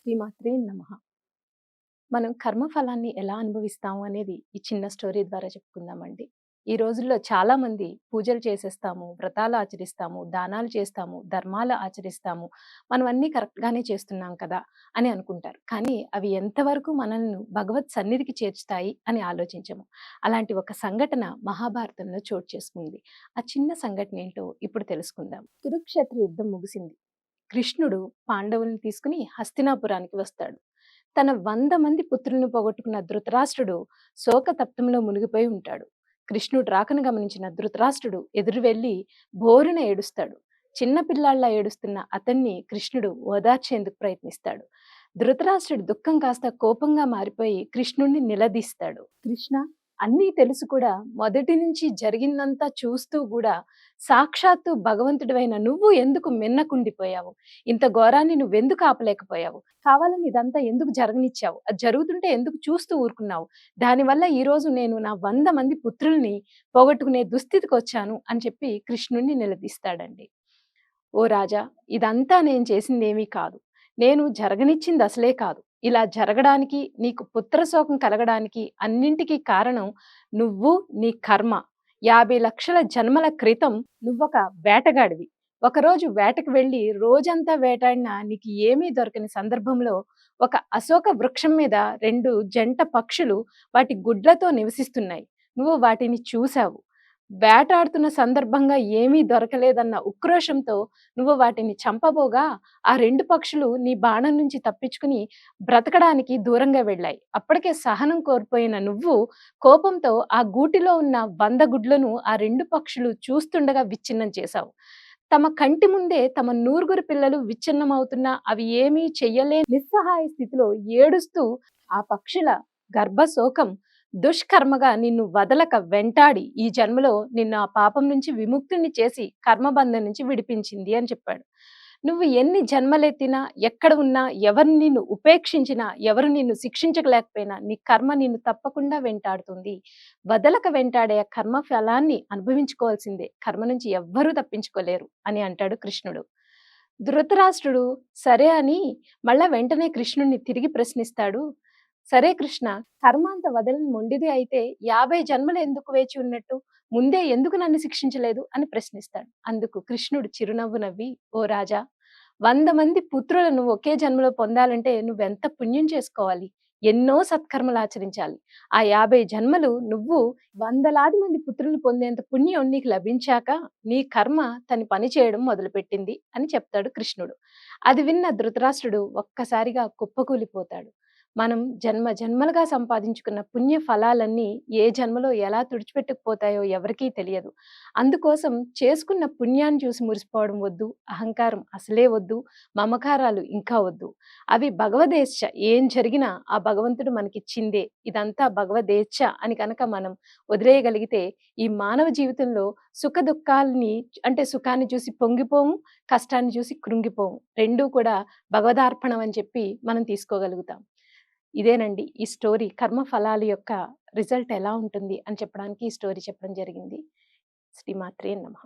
శ్రీమాత్రే నమః. మనం కర్మఫలాన్ని ఎలా అనుభవిస్తాము అనేది ఈ చిన్న స్టోరీ ద్వారా చెప్పుకుందామండి. ఈ రోజుల్లో చాలామంది పూజలు చేసేస్తాము, వ్రతాలు ఆచరిస్తాము, దానాలు చేస్తాము, ధర్మాలు ఆచరిస్తాము. మనం అన్నీ కరెక్ట్‌గానే చేస్తున్నాం కదా! అని అనుకుంటారు. కానీ అవి ఎంతవరకు మనల్ని భగవత్ సన్నిధికి చేర్చుతాయి అని ఆలోచించము. అలాంటి ఒక సంఘటన మహాభారతంలో చోటు చేసుకుంది. ఆ చిన్న సంఘటన ఏంటో ఇప్పుడు తెలుసుకుందాం. కురుక్షేత్ర యుద్ధం ముగిసింది. కృష్ణుడు పాండవుల్ని తీసుకుని హస్తినాపురానికి వస్తాడు. తన 100 మంది పుత్రులను పోగొట్టుకున్న ధృతరాష్ట్రుడు శోకతప్తంలో మునిగిపోయి ఉంటాడు. కృష్ణుడు రాకను గమనించిన ధృతరాష్ట్రుడు ఎదురు వెళ్లి బోరున ఏడుస్తాడు. చిన్న పిల్లాళ్లా ఏడుస్తున్న అతన్ని కృష్ణుడు ఓదార్చేందుకు ప్రయత్నిస్తాడు. ధృతరాష్ట్రుడి దుఃఖం కాస్త కోపంగా మారిపోయి కృష్ణుణ్ణి నిలదీస్తాడు. కృష్ణ, అన్నీ తెలుసు కూడా మొదటి నుంచి జరిగిందంతా చూస్తూ కూడా సాక్షాత్తు భగవంతుడివైన నువ్వు ఎందుకు మిన్నకుండిపోయావు? ఇంత ఘోరాన్ని నువ్వెందుకు ఆపలేకపోయావు? కావాలని ఇదంతా ఎందుకు జరగనిచ్చావు? అది జరుగుతుంటే ఎందుకు చూస్తూ ఊరుకున్నావు? దానివల్ల ఈరోజు నేను నా 100 మంది పుత్రుల్ని పోగొట్టుకునే దుస్థితికొచ్చాను అని చెప్పి కృష్ణుణ్ణి నిలదీస్తాడండి. ఓ రాజా, ఇదంతా నేను చేసిందేమీ కాదు. నేను జరగనిచ్చింది అసలే కాదు. ఇలా జరగడానికి, నీకు పుత్రశోకం కలగడానికి అన్నింటికి కారణం నువ్వు, నీ కర్మ. 50 లక్షల జన్మల క్రితం నువ్వొక వేటగాడివి. ఒకరోజు వేటకు వెళ్ళి రోజంతా వేటాడినా నీకు ఏమీ దొరకని సందర్భంలో ఒక అశోక వృక్షం మీద 2 జంట పక్షులు వాటి గుడ్లతో నివసిస్తున్నాయి. నువ్వు వాటిని చూసావు. వేటాడుతున్న సందర్భంగా ఏమీ దొరకలేదన్న ఉక్రోషంతో నువ్వు వాటిని చంపబోగా ఆ 2 పక్షులు నీ బాణం నుంచి తప్పించుకుని బ్రతకడానికి దూరంగా వెళ్ళాయి. అప్పటికే సహనం కోల్పోయిన నువ్వు కోపంతో ఆ గూటిలో ఉన్న 100 గుడ్లను ఆ 2 పక్షులు చూస్తుండగా విచ్ఛిన్నం చేశావు. తమ కంటి ముందే తమ నూరుగురు పిల్లలు విచ్ఛిన్నమవుతున్నా అవి ఏమీ చెయ్యలేని నిస్సహాయ స్థితిలో ఏడుస్తూ ఆ పక్షుల గర్భశోకం దుష్కర్మగా నిన్ను వదలక వెంటాడి ఈ జన్మలో నిన్ను ఆ పాపం నుంచి విముక్తుని చేసి కర్మబంధం నుంచి విడిపించింది అని చెప్పాడు. నువ్వు ఎన్ని జన్మలెత్తినా, ఎక్కడ ఉన్నా, ఎవరిని నిన్ను ఉపేక్షించినా, ఎవరు నిన్ను శిక్షించలేకపోయినా నీ కర్మ నిన్ను తప్పకుండా వెంటాడుతుంది. వదలక వెంటాడే ఆ కర్మ ఫలాన్ని అనుభవించుకోవాల్సిందే. కర్మ నుంచి ఎవ్వరూ తప్పించుకోలేరు అని అంటాడు కృష్ణుడు. ధృతరాష్ట్రుడు సరే అని మళ్ళా వెంటనే కృష్ణుడిని తిరిగి ప్రశ్నిస్తాడు. సరే కృష్ణ, కర్మ అంత వదలని మొండిది అయితే 50 జన్మలు ఎందుకు వేచి ఉన్నట్టు? ముందే ఎందుకు నన్ను శిక్షించలేదు అని ప్రశ్నిస్తాడు. అందుకు కృష్ణుడు చిరునవ్వు నవ్వి, ఓ రాజా, 100 మంది పుత్రులను ఒకే జన్మలో పొందాలంటే నువ్వెంత పుణ్యం చేసుకోవాలి, ఎన్నో సత్కర్మలు ఆచరించాలి. ఆ 50 జన్మలు నువ్వు వందలాది మంది పుత్రులు పొందేంత పుణ్యం నీకు లభించాక నీ కర్మ తన పని చేయడం మొదలుపెట్టింది అని చెప్తాడు కృష్ణుడు. అది విన్న ధృతరాష్ట్రుడు ఒక్కసారిగా కుప్పకూలిపోతాడు. మనం జన్మ జన్మలుగా సంపాదించుకున్న పుణ్య ఫలాలన్నీ ఏ జన్మలో ఎలా తుడిచిపెట్టుకుపోతాయో ఎవరికీ తెలియదు. అందుకోసం చేసుకున్న పుణ్యాన్ని చూసి మురిసిపోవడం వద్దు, అహంకారం అసలే వద్దు, మమకారాలు ఇంకా వద్దు. అవి భగవదేచ్ఛ. ఏం జరిగినా ఆ భగవంతుడు మనకిచ్చిందే. ఇదంతా భగవదేచ్ఛ అని కనుక మనం వదిలేయగలిగితే ఈ మానవ జీవితంలో సుఖ దుఃఖాలని, అంటే సుఖాన్ని చూసి పొంగిపోము, కష్టాన్ని చూసి కృంగిపోము. రెండూ కూడా భగవదార్పణం అని చెప్పి మనం తీసుకోగలుగుతాం. ఇదేనండి ఈ స్టోరీ. కర్మ ఫలాల యొక్క రిజల్ట్ ఎలా ఉంటుంది అని చెప్పడానికి ఈ స్టోరీ చెప్పడం జరిగింది. శ్రీమాత్రే నమః.